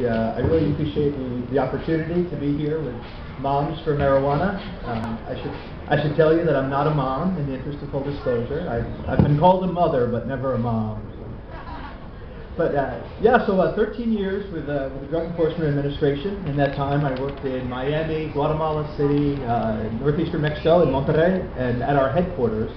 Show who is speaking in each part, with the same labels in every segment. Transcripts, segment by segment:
Speaker 1: I really appreciate the opportunity to be here with Moms for Marijuana. I should tell you that I'm not a mom, in the interest of full disclosure. I've been called a mother, but never a mom. But yeah, so 13 years with the Drug Enforcement Administration. In that time, I worked in Miami, Guatemala City, northeastern Mexico, in Monterrey, and at our headquarters.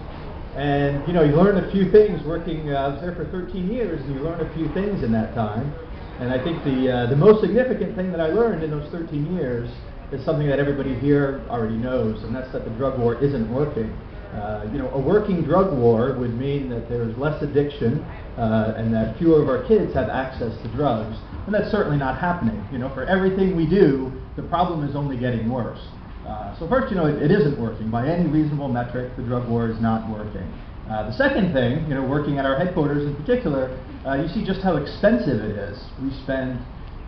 Speaker 1: And you learn a few things working. I was there for 13 years, and you learn a few things in that time. And I think the most significant thing that I learned in those 13 years is something that everybody here already knows, and that's that the drug war isn't working. A working drug war would mean that there's less addiction and that fewer of our kids have access to drugs, and that's certainly not happening. For everything we do, the problem is only getting worse. So first, it isn't working. By any reasonable metric, the drug war is not working. The second thing, working at our headquarters in particular, you see just how expensive it is. We spend,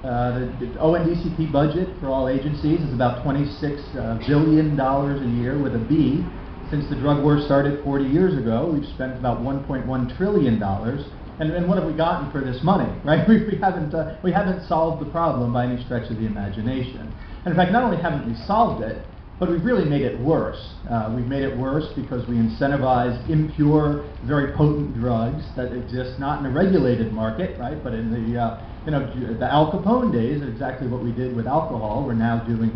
Speaker 1: the ONDCP budget for all agencies is about $26 billion a year with a B. Since the drug war started 40 years ago, we've spent about $1.1 trillion. And what have we gotten for this money, right? We haven't solved the problem by any stretch of the imagination. And in fact, not only haven't we solved it, but we've really made it worse. We've made it worse because we incentivize impure, very potent drugs that exist not in a regulated market, right? But in the Al Capone days, exactly what we did with alcohol, we're now doing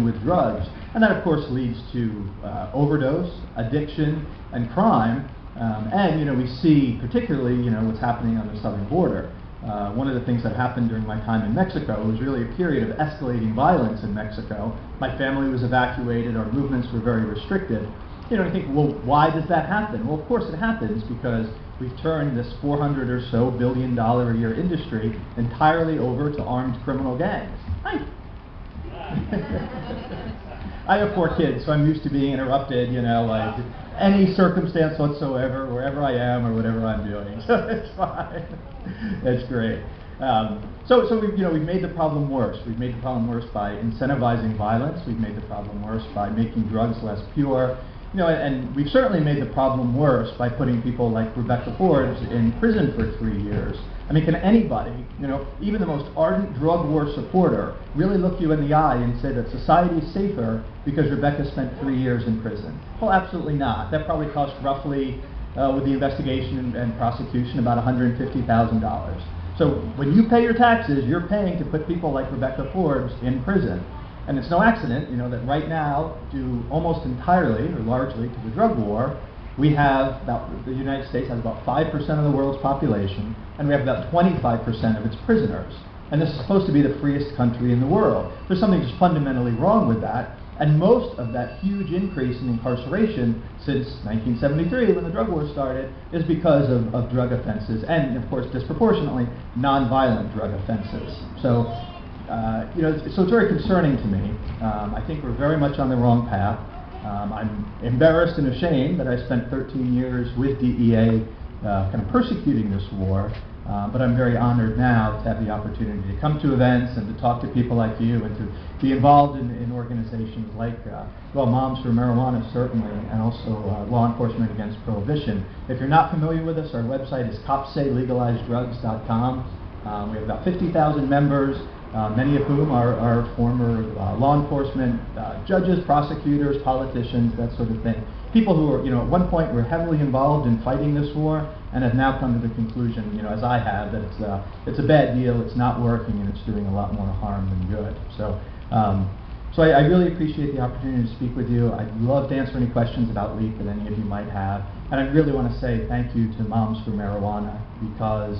Speaker 1: with drugs, and that of course leads to overdose, addiction, and crime. And we see particularly what's happening on the southern border. One of the things that happened during my time in Mexico was really a period of escalating violence in Mexico. My family was evacuated, our movements were very restricted. You think, well, why does that happen? Well, of course it happens because we've turned this $400 or so billion a year industry entirely over to armed criminal gangs. Hi. I have 4 kids, so I'm used to being interrupted, like any circumstance whatsoever, wherever I am or whatever I'm doing. So it's fine. It's great. So we've made the problem worse. We've made the problem worse by incentivizing violence. We've made the problem worse by making drugs less pure. And we've certainly made the problem worse by putting people like Rebecca Forbes in prison for 3 years. I mean, can anybody, even the most ardent drug war supporter, really look you in the eye and say that society is safer because Rebecca spent 3 years in prison? Well, absolutely not. That probably cost roughly, with the investigation and prosecution, about $150,000. So when you pay your taxes, you're paying to put people like Rebecca Forbes in prison. And it's no accident, that right now, due almost entirely or largely to the drug war, the United States has about 5% of the world's population, and we have about 25% of its prisoners. And this is supposed to be the freest country in the world. There's something just fundamentally wrong with that, and most of that huge increase in incarceration since 1973, when the drug war started, is because of drug offenses, and of course, disproportionately, nonviolent drug offenses. So it's very concerning to me. I think we're very much on the wrong path. I'm embarrassed and ashamed that I spent 13 years with DEA kind of persecuting this war, but I'm very honored now to have the opportunity to come to events and to talk to people like you and to be involved in organizations like, Moms for Marijuana certainly, and also Law Enforcement Against Prohibition. If you're not familiar with us, our website is copsaylegalizedrugs.com. We have about 50,000 members. Many of whom are former law enforcement judges, prosecutors, politicians, that sort of thing. People who are, at one point were heavily involved in fighting this war and have now come to the conclusion, as I have, that it's a bad deal, it's not working, and it's doing a lot more harm than good. So I really appreciate the opportunity to speak with you. I'd love to answer any questions about L.E.A.P that any of you might have. And I really want to say thank you to Moms for Marijuana because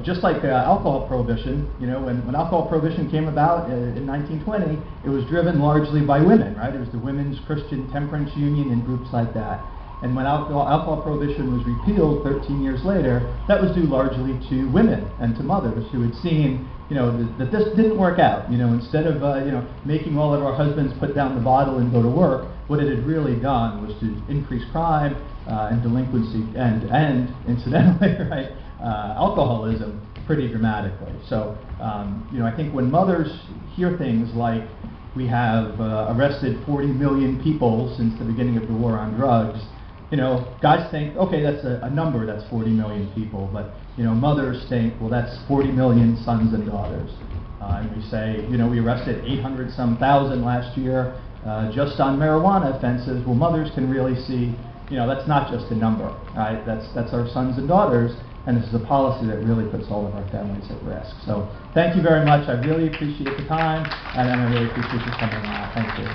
Speaker 1: just like alcohol prohibition, when alcohol prohibition came about in 1920, it was driven largely by women, right? It was the Women's Christian Temperance Union and groups like that. And when alcohol prohibition was repealed 13 years later, that was due largely to women and to mothers who had seen, that this didn't work out. Instead of, making all of our husbands put down the bottle and go to work, what it had really done was to increase crime and delinquency and incidentally, right, alcoholism pretty dramatically. So, I think when mothers hear things like we have arrested 40 million people since the beginning of the war on drugs, you know, guys think, okay, that's a number, that's 40 million people, but, you know, mothers think, well, that's 40 million sons and daughters. And we say, you know, we arrested 800-some thousand last year just on marijuana offenses. Well, mothers can really see, you know, that's not just a number, right? That's our sons and daughters, and this is a policy that really puts all of our families at risk. So thank you very much. I really appreciate the time, and I really appreciate you coming out. Thank you.